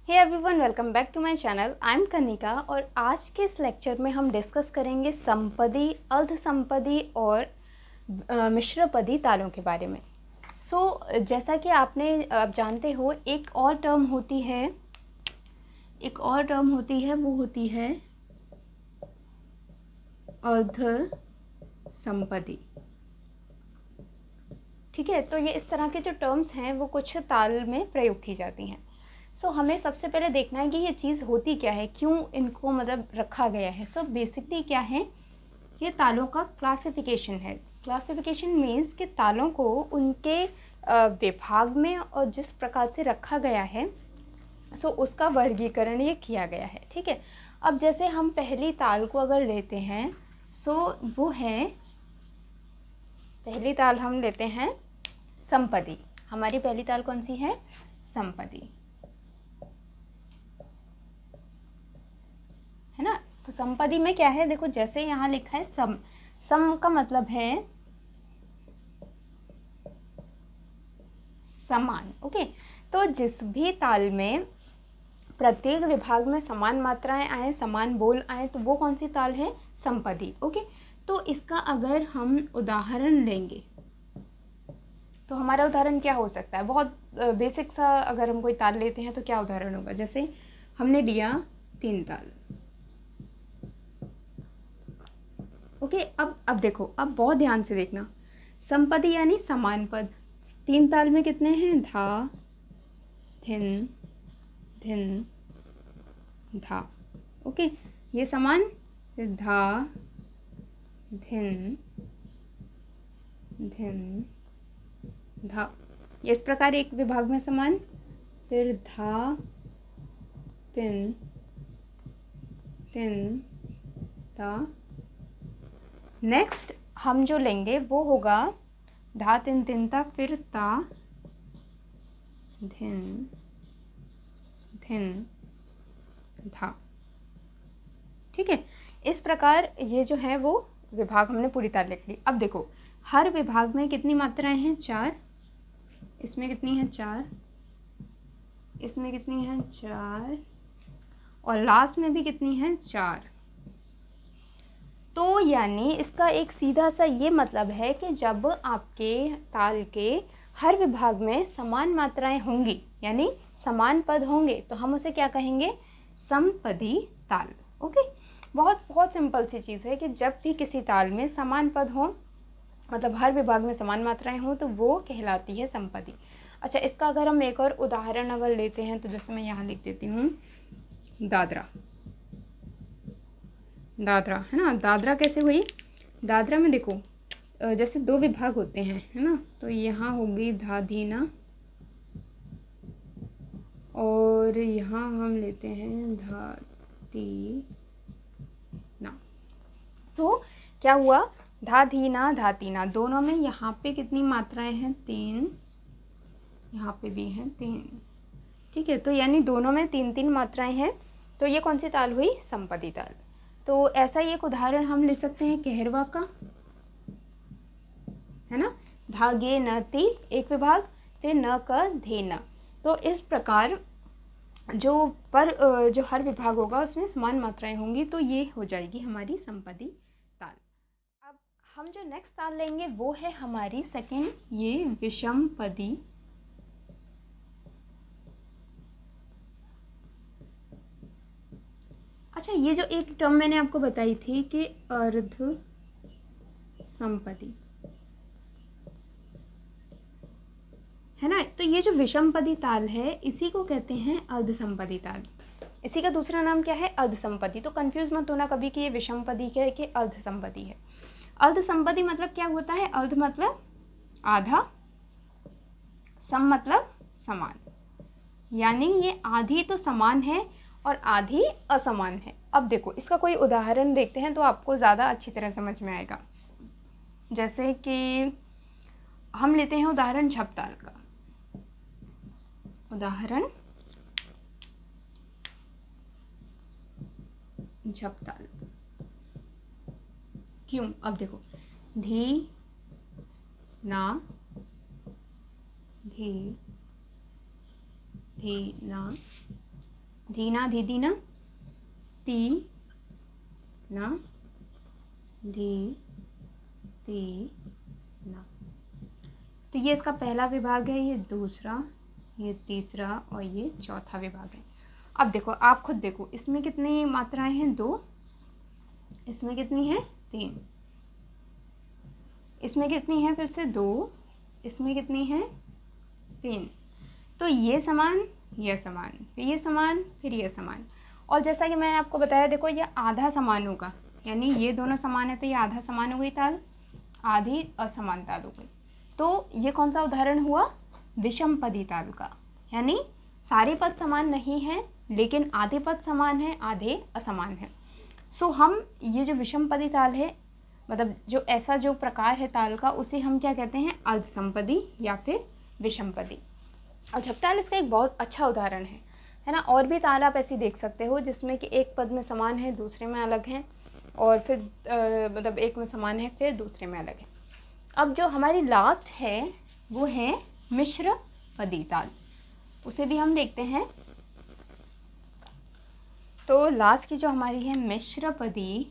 Hey everyone, welcome back to my channel. I am Kanika और आज के इस लेक्चर में हम डिस्कस करेंगे संपदी, अर्ध संपदी और मिश्रपदी तालों के बारे में। जैसा कि आप जानते हो, एक और टर्म होती है, वो होती है अर्ध संपदी। ठीक है, तो ये इस तरह के जो टर्म्स हैं वो कुछ ताल में प्रयोग की जाती हैं। हमें सबसे पहले देखना है कि ये चीज़ होती क्या है, क्यों इनको मतलब रखा गया है। बेसिकली क्या है, ये तालों का क्लासिफिकेशन है। क्लासिफिकेशन मीन्स कि तालों को उनके विभाग में और जिस प्रकार से रखा गया है उसका वर्गीकरण ये किया गया है। ठीक है, अब जैसे हम पहली ताल को अगर लेते हैं वो है, पहली ताल हम लेते हैं संपदी। हमारी पहली ताल कौन सी है? संपदी, है ना। तो संपदी में क्या है, देखो जैसे यहाँ लिखा है सम का मतलब है समान। ओके, तो जिस भी ताल में प्रत्येक विभाग में समान मात्राएं आए, समान बोल आए, तो वो कौन सी ताल है? संपदी। ओके, तो इसका अगर हम उदाहरण लेंगे तो हमारा उदाहरण क्या हो सकता है? बहुत बेसिक सा अगर हम कोई ताल लेते हैं तो क्या उदाहरण होगा? जैसे हमने लिया 3 ताल। ओके, अब देखो, अब बहुत ध्यान से देखना। संपदी यानी समान पद। 3 ताल में कितने हैं? धा, धिन, धिन, धा। ओके, ये समान, धा, धिन, धिन, धा। ये इस प्रकार एक विभाग में समान, फिर धा, तिन, तिन, धा। नेक्स्ट हम जो लेंगे वो होगा धा, तिन, तिन, ता, फिर ता, धिन, धिन, धा। ठीक है, इस प्रकार ये जो है वो विभाग हमने पूरी ताल लिख ली। अब देखो, हर विभाग में कितनी मात्राएं हैं? 4। इसमें कितनी है? 4। इसमें कितनी है? 4। और लास्ट में भी कितनी है? 4। तो यानी इसका एक सीधा सा ये मतलब है कि जब आपके ताल के हर विभाग में समान मात्राएं होंगी, यानी समान पद होंगे, तो हम उसे क्या कहेंगे? समपदी ताल। ओके, बहुत बहुत सिंपल सी चीज़ है कि जब भी किसी ताल में समान पद हो, मतलब हर विभाग में समान मात्राएं हो, तो वो कहलाती है संपदी। अच्छा, इसका अगर हम एक और उदाहरण अगर लेते हैं तो जैसे मैं यहाँ लिख देती हूँ दादरा। दादरा, है ना। दादरा कैसे हुई? दादरा में देखो, जैसे 2 विभाग होते हैं, है ना, तो यहाँ होगी धा, धीना, और यहाँ हम लेते हैं धा, ती, ना। क्या हुआ? धा, धीना, धातीना, दोनों में यहाँ पे कितनी मात्राएं हैं? 3। यहाँ पे भी हैं 3। ठीक है, तो यानी दोनों में 3-3 मात्राएं हैं, तो ये कौन सी ताल हुई? संपदी ताल। तो ऐसा ही एक उदाहरण हम ले सकते हैं कहरवा का, है ना। धागे न ती एक विभाग, फिर न क धे न। तो इस प्रकार जो हर विभाग होगा उसमें समान मात्राएं होंगी, तो ये हो जाएगी हमारी संपदी ताल। अब हम जो नेक्स्ट ताल लेंगे वो है हमारी सेकंड, ये विषमपदी। अच्छा, ये जो एक टर्म मैंने आपको बताई थी कि अर्ध संपदी, है ना, तो ये जो विषमपदी ताल है इसी को कहते हैं अर्ध संपदी ताल। इसी का दूसरा नाम क्या है? अर्ध संपदी। तो कंफ्यूज मत होना कभी कि ये विषमपदी क्या है कि अर्ध संपदी है। अर्ध संपदी मतलब क्या होता है? अर्ध मतलब आधा, सम मतलब समान, यानी ये आधी तो समान है और आधी असमान है। अब देखो, इसका कोई उदाहरण देखते हैं तो आपको ज़्यादा अच्छी तरह समझ में आएगा। जैसे कि हम लेते हैं उदाहरण झपताल का। उदाहरण झपताल। क्यों? अब देखो, धी, ना, धी, धी, ना, धीना धीदीना, ती ना, धी ती ना। तो ये इसका पहला विभाग है, ये दूसरा, ये तीसरा और ये चौथा विभाग है। अब देखो, आप खुद देखो, इसमें कितनी मात्राएं हैं? 2, इसमें कितनी है? 3, इसमें कितनी है? फिर से 2, इसमें कितनी है? 3। तो ये समान, ये समान, फिर ये समान, फिर ये समान। और जैसा कि मैंने आपको बताया, देखो ये आधा समान होगा, यानी ये दोनों समान है तो ये आधा समान हो गई ताल, आधी असमान ताल हो गई। तो ये कौन सा उदाहरण हुआ? विषमपदी ताल का। यानी सारे पद समान नहीं हैं, लेकिन आधे पद समान हैं, आधे असमान हैं। सो हम ये जो विषमपदी ताल है, मतलब जो ऐसा जो प्रकार है ताल का, उसे हम क्या कहते हैं? अर्धसमपदी या फिर विषमपदी। और झप ताल इसका एक बहुत अच्छा उदाहरण है ना। और भी ताल आप ऐसी देख सकते हो जिसमें कि एक पद में समान है, दूसरे में अलग है, और फिर मतलब एक में समान है, फिर दूसरे में अलग है। अब जो हमारी लास्ट है वो है मिश्र पदी ताल, उसे भी हम देखते हैं। तो लास्ट की जो हमारी है मिश्र पदी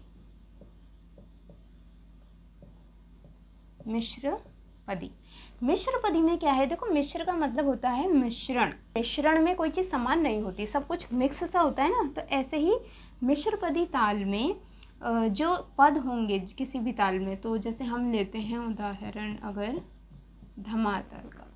में क्या है? देखो, मिश्र का मतलब होता है मिश्रण। मिश्रण में कोई चीज़ समान नहीं होती, सब कुछ मिक्स सा होता है ना। तो ऐसे ही मिश्रपदी ताल में जो पद होंगे किसी भी ताल में, तो जैसे हम लेते हैं उदाहरण अगर धमाल ताल का,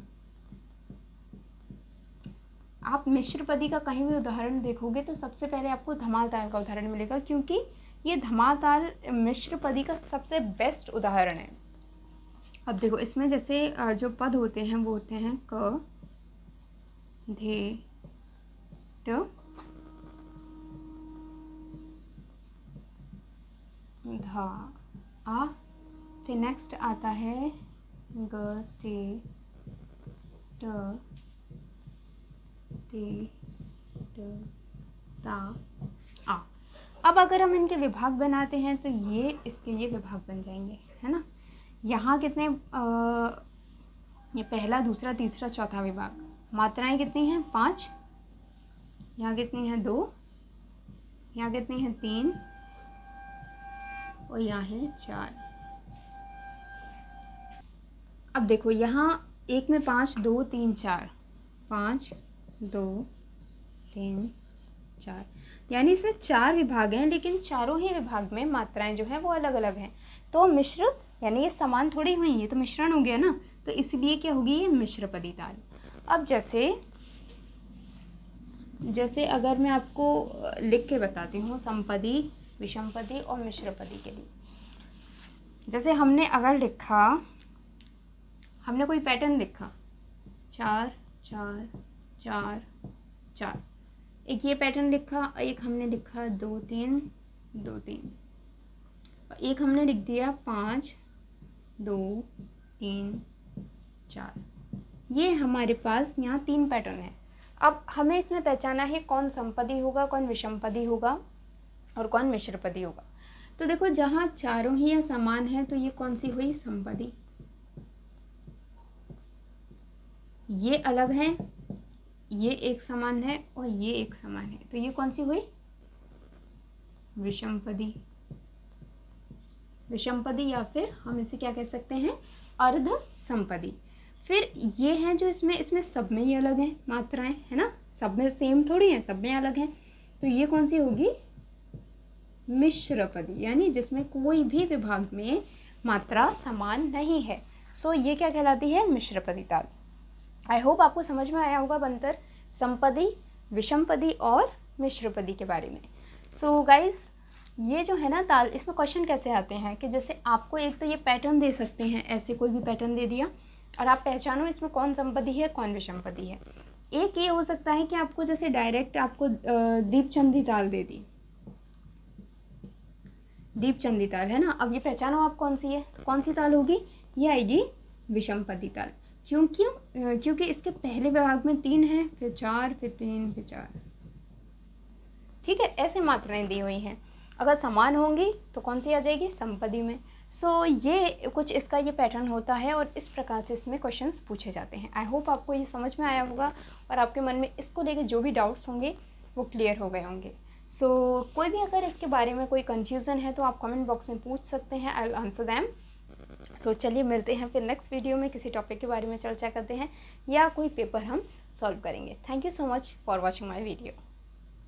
आप मिश्रपदी का कहीं भी उदाहरण देखोगे तो सबसे पहले आपको धमाल ताल का उदाहरण मिलेगा, क्योंकि ये धमाल ताल मिश्रपदी का सबसे बेस्ट उदाहरण है। अब देखो, इसमें जैसे जो पद होते हैं वो होते हैं क, धे, ट, धा, आ। फिर नेक्स्ट आता है ग, ते, ट, ता, आ। अब अगर हम इनके विभाग बनाते हैं तो ये इसके ये विभाग बन जाएंगे, है ना। यहाँ कितने ये पहला, दूसरा, तीसरा, चौथा विभाग। मात्राएं कितनी हैं? 5। यहाँ कितनी है? 2। यहाँ कितनी है? 3। और यहाँ है 4। अब देखो, यहाँ एक में 5, 2, 3, 4, 5, 2, 3, 4, यानी इसमें 4 विभाग हैं, लेकिन चारों ही विभाग में मात्राएं जो हैं वो अलग अलग हैं। तो मिश्र, यानी ये समान थोड़ी हुई, ये तो मिश्रण हो गया ना, तो इसलिए क्या होगी? ये मिश्रपदी ताल। अब जैसे अगर मैं आपको लिख के बताती हूँ समपदी, विषमपदी और मिश्रपदी के लिए। जैसे हमने अगर लिखा, हमने कोई पैटर्न लिखा 4 4 4 4, एक ये पैटर्न लिखा, एक हमने लिखा 2 3 2 3, एक हमने लिख दिया 5 2 3 4। ये हमारे पास यहाँ 3 पैटर्न है। अब हमें इसमें पहचाना है कौन समपदी होगा, कौन विषमपदी होगा और कौन मिश्रपदी होगा। तो देखो, जहाँ चारों ही समान है तो ये कौन सी हुई? समपदी। ये अलग है, ये एक समान है और ये एक समान है, तो ये कौन सी हुई? विषमपदी। विषमपदी, या फिर हम इसे क्या कह सकते हैं? अर्ध समपदी। फिर ये हैं जो इसमें सब में ही अलग हैं मात्राएं, है ना, सब में सेम थोड़ी हैं, सब में अलग हैं। तो ये कौन सी होगी? मिश्रपदी, यानी जिसमें कोई भी विभाग में मात्रा समान नहीं है। सो ये क्या कहलाती है? मिश्रपदी ताल। आई होप आपको समझ में आया होगा बनकर समपदी, विषमपदी और मिश्रपदी के बारे में। सो गाइस, ये जो है ना ताल, इसमें क्वेश्चन कैसे आते हैं कि जैसे आपको एक तो ये पैटर्न दे सकते हैं, ऐसे कोई भी पैटर्न दे दिया और आप पहचानो इसमें कौन समपदी है कौन विषमपदी है। एक ये हो सकता है कि आपको जैसे डायरेक्ट आपको दीपचंदी ताल दे दी, दीपचंदी ताल, है ना। अब ये पहचानो आप कौन सी है, कौन सी ताल होगी? ये आएगी विषमपदी ताल। क्योंकि इसके पहले विभाग में 3 है, फिर 4, फिर 3, फिर 4, ठीक है। ऐसे मात्राएं दी हुई हैं, अगर समान होंगी तो कौन सी आ जाएगी? समपदी में। सो ये कुछ इसका ये पैटर्न होता है और इस प्रकार से इसमें क्वेश्चंस पूछे जाते हैं। आई होप आपको ये समझ में आया होगा और आपके मन में इसको लेकर जो भी डाउट्स होंगे वो क्लियर हो गए होंगे। सो कोई भी अगर इसके बारे में कोई कन्फ्यूज़न है तो आप कमेंट बॉक्स में पूछ सकते हैं, आई विल आंसर दैम। सो चलिए मिलते हैं फिर नेक्स्ट वीडियो में, किसी टॉपिक के बारे में चर्चा करते हैं या कोई पेपर हम सॉल्व करेंगे। Thank you so much for watching my video.